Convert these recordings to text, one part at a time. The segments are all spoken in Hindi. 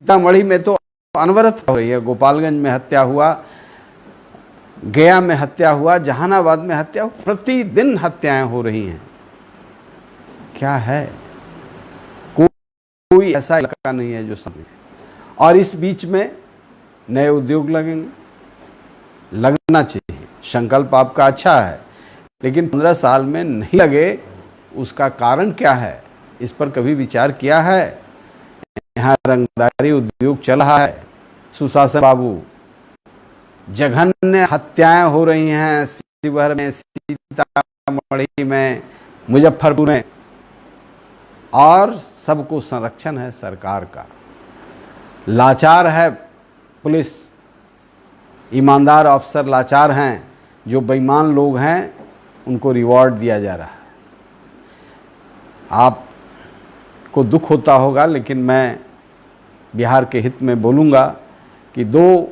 सीतामढ़ी में तो अनवरत हो रही है। गोपालगंज में हत्या हुआ, गया में हत्या हुआ, जहानाबाद में हत्या हुआ, प्रतिदिन हत्याएं हो रही हैं। क्या है? कोई ऐसा इलाका नहीं है जो समझे। और इस बीच में नए उद्योग लगेंगे, लगना चाहिए। संकल्प आपका अच्छा है, लेकिन 15 साल में नहीं लगे, उसका कारण क्या है? इस पर कभी विचार किया है? यहाँ रंगदारी उद्योग चल रहा है। सुशासन बाबू, जघन्य हत्याएं हो रही हैं शिवहर में, सीतामढ़ी में, मुजफ्फरपुर में, और सबको संरक्षण है सरकार का। लाचार है पुलिस, ईमानदार अफसर लाचार हैं। जो बेईमान लोग हैं उनको रिवॉर्ड दिया जा रहा है। आपको दुख होता होगा, लेकिन मैं बिहार के हित में बोलूँगा कि 2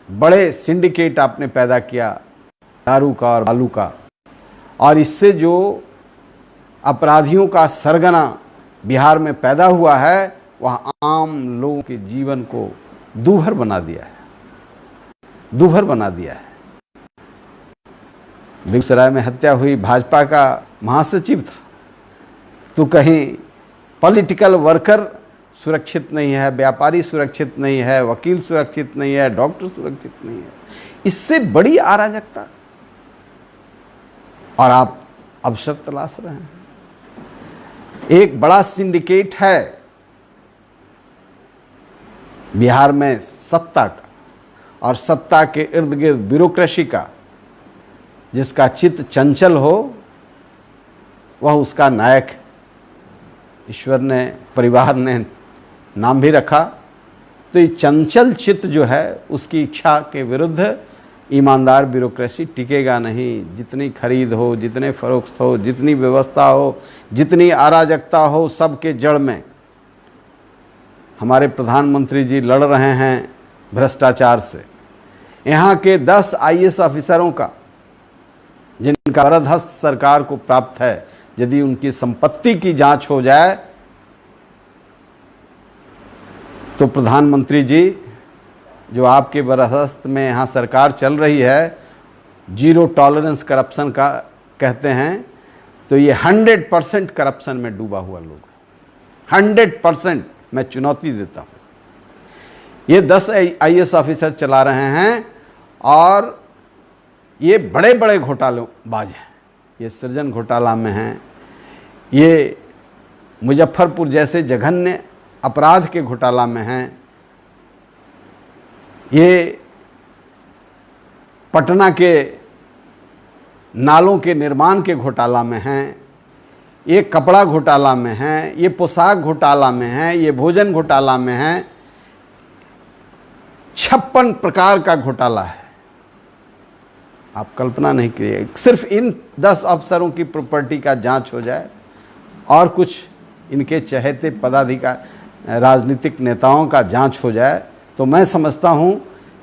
बड़े सिंडिकेट आपने पैदा किया, दारू का और बालू का, और इससे जो अपराधियों का सरगना बिहार में पैदा हुआ है, वह आम लोगों के जीवन को दूभर बना दिया है, दूभर बना दिया है। बेगूसराय में हत्या हुई, भाजपा का महासचिव था, तो कहीं पॉलिटिकल वर्कर सुरक्षित नहीं है, व्यापारी सुरक्षित नहीं है, वकील सुरक्षित नहीं है, डॉक्टर सुरक्षित नहीं है। इससे बड़ी अराजकता, और आप अवसर तलाश रहे हैं। एक बड़ा सिंडिकेट है बिहार में सत्ता का, और सत्ता के इर्द गिर्द ब्यूरोक्रेसी का। जिसका चित्त चंचल हो वह उसका नायक है। ईश्वर ने, परिवार ने नाम भी रखा। तो ये चंचल चित्त जो है, उसकी इच्छा के विरुद्ध ईमानदार ब्यूरोक्रेसी टिकेगा नहीं। जितनी खरीद हो, जितने फरोख्त हो, जितनी व्यवस्था हो, जितनी अराजकता हो, सबके जड़ में हमारे प्रधानमंत्री जी लड़ रहे हैं भ्रष्टाचार से। यहाँ के 10 IAS ऑफिसरों का, जिनका वरदहस्त सरकार को प्राप्त है, यदि उनकी संपत्ति की जांच हो जाए तो प्रधानमंत्री जी, जो आपके वरदहस्त में यहाँ सरकार चल रही है, 0 टॉलरेंस करप्शन का कहते हैं, तो ये 100% करप्शन में डूबा हुआ लोग है। 100% मैं चुनौती देता हूँ। ये 10 IAS ऑफिसर चला रहे हैं, और ये बड़े बड़े घोटालेबाज हैं। ये सृजन घोटाला में हैं, ये मुजफ्फरपुर जैसे जघन्य अपराध के घोटाला में हैं, ये पटना के नालों के निर्माण के घोटाला में हैं, ये कपड़ा घोटाला में हैं, ये पोशाक घोटाला में हैं, ये भोजन घोटाला में हैं। 56 प्रकार का घोटाला है। आप कल्पना नहीं कीजिए। सिर्फ इन 10 अफसरों की प्रॉपर्टी का जांच हो जाए, और कुछ इनके चहेते पदाधिकारी, राजनीतिक नेताओं का जांच हो जाए, तो मैं समझता हूं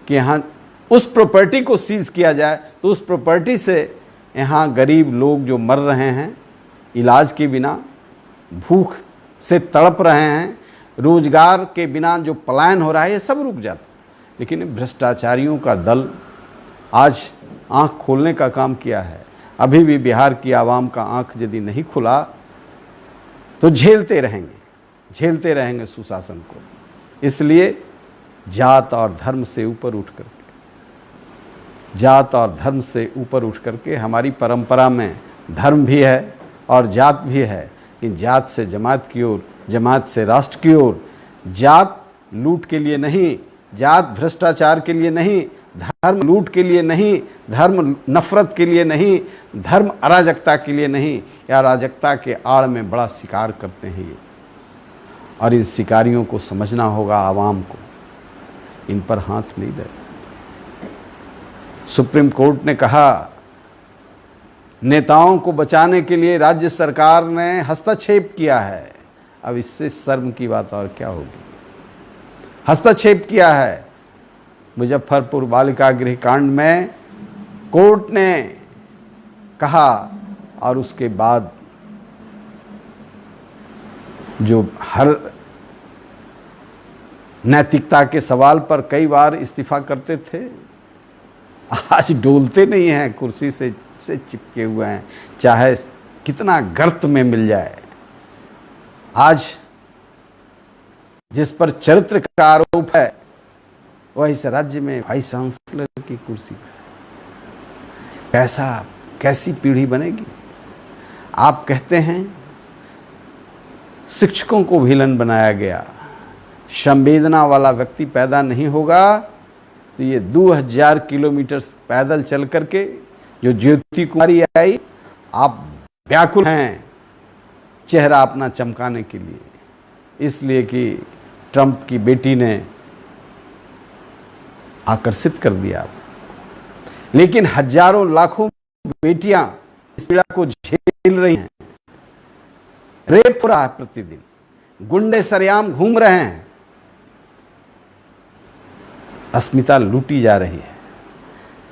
कि यहाँ उस प्रॉपर्टी को सीज किया जाए, तो उस प्रॉपर्टी से यहाँ गरीब लोग जो मर रहे हैं इलाज के बिना, भूख से तड़प रहे हैं, रोजगार के बिना जो पलायन हो रहा है, ये सब रुक जाता। लेकिन भ्रष्टाचारियों का दल आज आंख खोलने का काम किया है। अभी भी बिहार की आवाम का आंख यदि नहीं खुला तो झेलते रहेंगे सुशासन को। इसलिए जात और धर्म से ऊपर उठ करके हमारी परंपरा में धर्म भी है और जात भी है, कि जात से जमात की ओर, जमात से राष्ट्र की ओर। जात लूट के लिए नहीं, जात भ्रष्टाचार के लिए नहीं, धर्म लूट के लिए नहीं, धर्म नफरत के लिए नहीं, धर्म अराजकता के लिए नहीं। या अराजकता के आड़ में बड़ा शिकार करते हैं ये, और इन शिकारियों को समझना होगा आवाम को, इन पर हाथ नहीं दे। सुप्रीम कोर्ट ने कहा, नेताओं को बचाने के लिए राज्य सरकार ने हस्तक्षेप किया है। अब इससे शर्म की बात और क्या होगी। हस्तक्षेप किया है। मुजफ्फरपुर बालिका गृह कांड में कोर्ट ने कहा, और उसके बाद जो हर नैतिकता के सवाल पर कई बार इस्तीफा करते थे, आज डोलते नहीं हैं, कुर्सी से चिपके हुए हैं, चाहे कितना गर्त में मिल जाए। आज जिस पर चरित्र का आरोप है वह इस राज्य में वाइस चांसलर की कुर्सी पर। कैसी पीढ़ी बनेगी? आप कहते हैं शिक्षकों को विलन बनाया गया, संवेदना वाला व्यक्ति पैदा नहीं होगा तो ये 2000 किलोमीटर पैदल चल करके जो ज्योति कुमारी आई, आप व्याकुल हैं चेहरा अपना चमकाने के लिए, इसलिए कि ट्रंप की बेटी ने आकर्षित कर दिया। लेकिन हजारों लाखों बेटियां इस पीड़ा को झेल रही हैं। रेप हो रहा है प्रतिदिन, गुंडे सरेआम घूम रहे हैं, अस्मिता लूटी जा रही है।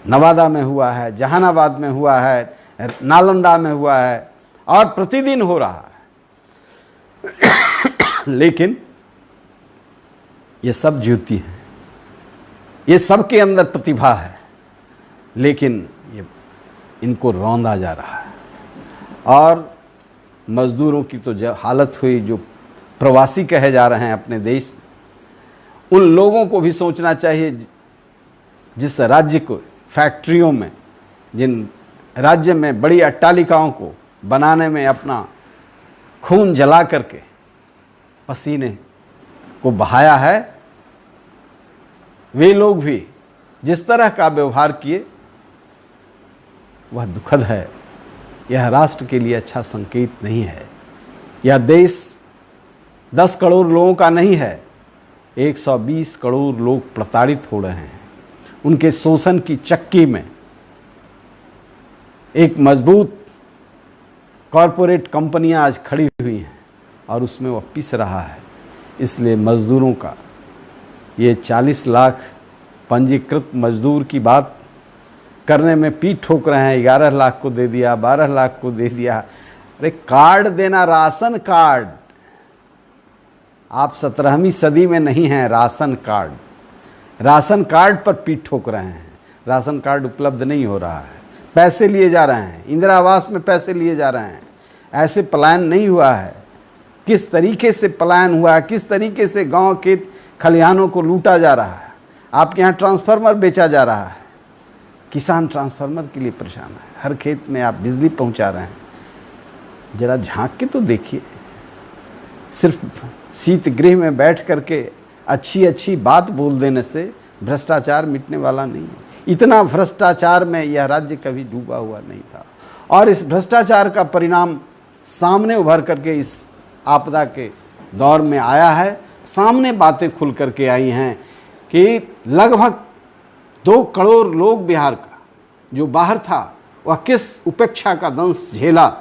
नवादा में हुआ है, जहानाबाद में हुआ है, नालंदा में हुआ है और प्रतिदिन हो रहा है। लेकिन ये सब ज्योति है, ये सबके अंदर प्रतिभा है, लेकिन ये इनको रौंदा जा रहा है। और मजदूरों की तो जो हालत हुई, जो प्रवासी कहे जा रहे हैं अपने देश में, उन लोगों को भी सोचना चाहिए जिस राज्य को फैक्ट्रियों में, जिन राज्य में बड़ी अट्टालिकाओं को बनाने में अपना खून जला करके पसीने को बहाया है, वे लोग भी जिस तरह का व्यवहार किए वह दुखद है। यह राष्ट्र के लिए अच्छा संकेत नहीं है। यह देश 10 करोड़ लोगों का नहीं है, 120 करोड़ लोग प्रताड़ित हो रहे हैं। उनके शोषण की चक्की में एक मजबूत कॉरपोरेट कंपनियां आज खड़ी हुई हैं और उसमें वह पिस रहा है। इसलिए मजदूरों का ये 40 लाख पंजीकृत मजदूर की बात करने में पीठ ठोक रहे हैं। 11 लाख को दे दिया, 12 लाख को दे दिया। अरे कार्ड देना, राशन कार्ड, आप 17वीं सदी में नहीं हैं। राशन कार्ड पर पीठ ठोक रहे हैं। राशन कार्ड उपलब्ध नहीं हो रहा है, पैसे लिए जा रहे हैं, इंदिरा आवास में पैसे लिए जा रहे हैं। ऐसे पलायन नहीं हुआ है। किस तरीके से पलायन हुआ है, किस तरीके से गांव के खलिहानों को लूटा जा रहा है। आपके यहाँ ट्रांसफार्मर बेचा जा रहा है, किसान ट्रांसफार्मर के लिए परेशान है। हर खेत में आप बिजली पहुंचा रहे हैं। जरा झांक के तो देखिए। सिर्फ शीत गृह में बैठ करके अच्छी अच्छी बात बोल देने से भ्रष्टाचार मिटने वाला नहीं है। इतना भ्रष्टाचार में यह राज्य कभी डूबा हुआ नहीं था और इस भ्रष्टाचार का परिणाम सामने उभर करके इस आपदा के दौर में आया है। सामने बातें खुल करके आई हैं कि लगभग 2 करोड़ लोग बिहार का जो बाहर था वह किस उपेक्षा का दंश झेला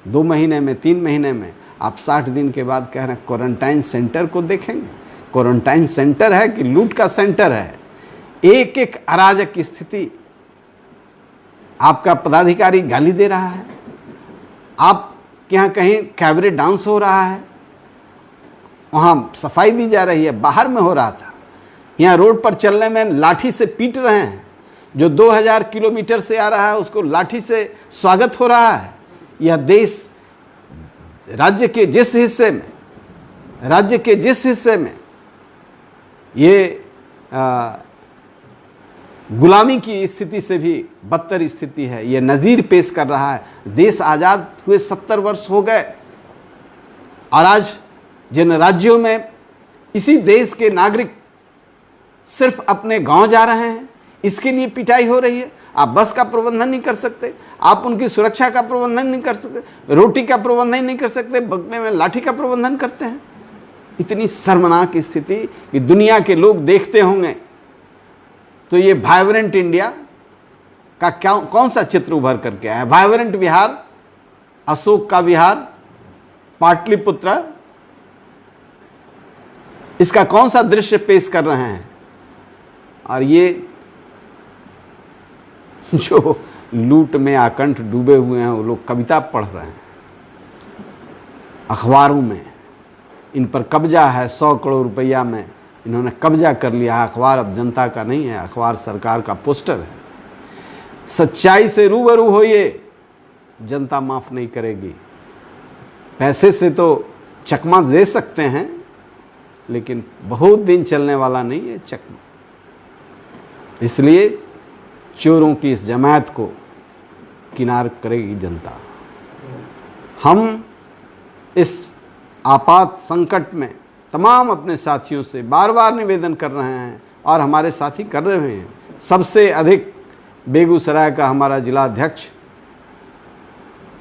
2 महीने में, 3 महीने में। आप 60 दिन के बाद कह रहे हैं क्वारंटाइन सेंटर को देखेंगे। क्वारंटाइन सेंटर है कि लूट का सेंटर है? एक एक अराजक स्थिति। आपका पदाधिकारी गाली दे रहा है, आपके यहाँ कहीं कैबरे डांस हो रहा है, वहाँ सफाई दी जा रही है, बाहर में हो रहा था। यहाँ रोड पर चलने में लाठी से पीट रहे हैं। जो 2000 किलोमीटर से आ रहा है उसको लाठी से स्वागत हो रहा है। यह देश राज्य के जिस हिस्से में ये गुलामी की स्थिति से भी बदतर स्थिति है, ये नज़ीर पेश कर रहा है। देश आज़ाद हुए 70 वर्ष हो गए और आज जिन राज्यों में इसी देश के नागरिक सिर्फ अपने गांव जा रहे हैं, इसके लिए पिटाई हो रही है। आप बस का प्रबंधन नहीं कर सकते, आप उनकी सुरक्षा का प्रबंधन नहीं कर सकते, रोटी का प्रबंधन नहीं कर सकते, बदले में लाठी का प्रबंधन करते हैं। इतनी शर्मनाक स्थिति कि दुनिया के लोग देखते होंगे तो ये वाइब्रेंट इंडिया का कौन सा चित्र उभर करके आया है? वाइब्रेंट बिहार, अशोक का बिहार, पाटलिपुत्र, इसका कौन सा दृश्य पेश कर रहे हैं? और ये जो लूट में आकंठ डूबे हुए हैं वो लोग कविता पढ़ रहे हैं अखबारों में। इन पर कब्जा है 100 करोड़ रुपया में, इन्होंने कब्जा कर लिया। अखबार अब जनता का नहीं है, अखबार सरकार का पोस्टर है। सच्चाई से रूबरू होइए, जनता माफ नहीं करेगी। पैसे से तो चकमा दे सकते हैं, लेकिन बहुत दिन चलने वाला नहीं है चकमा। इसलिए चोरों की इस जमात को किनार करेगी जनता। हम इस आपात संकट में तमाम अपने साथियों से बार बार निवेदन कर रहे हैं और हमारे साथी कर रहे हैं। सबसे अधिक बेगूसराय का हमारा जिला अध्यक्ष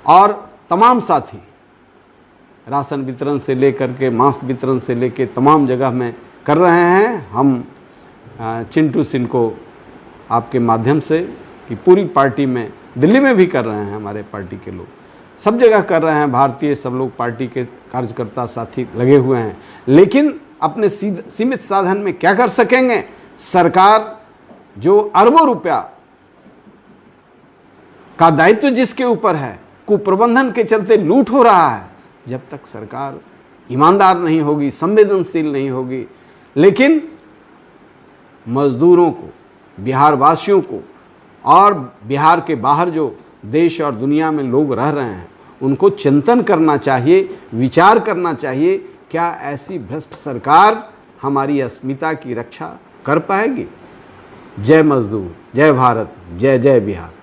और तमाम साथी राशन वितरण से लेकर के मास्क वितरण से लेकर तमाम जगह में कर रहे हैं। हम चिंटू सिंह को आपके माध्यम से कि पूरी पार्टी में, दिल्ली में भी कर रहे हैं, हमारे पार्टी के लोग सब जगह कर रहे हैं, भारतीय सब लोग पार्टी के कार्यकर्ता साथी लगे हुए हैं। लेकिन अपने सीमित साधन में क्या कर सकेंगे? सरकार जो अरबों रुपया का दायित्व जिसके ऊपर है, कुप्रबंधन के चलते लूट हो रहा है, जब तक सरकार ईमानदार नहीं होगी, संवेदनशील नहीं होगी, लेकिन मजदूरों को, बिहार वासियों को और बिहार के बाहर जो देश और दुनिया में लोग रह रहे हैं, उनको चिंतन करना चाहिए, विचार करना चाहिए, क्या ऐसी भ्रष्ट सरकार हमारी अस्मिता की रक्षा कर पाएगी? जय मजदूर, जय भारत, जय जय बिहार।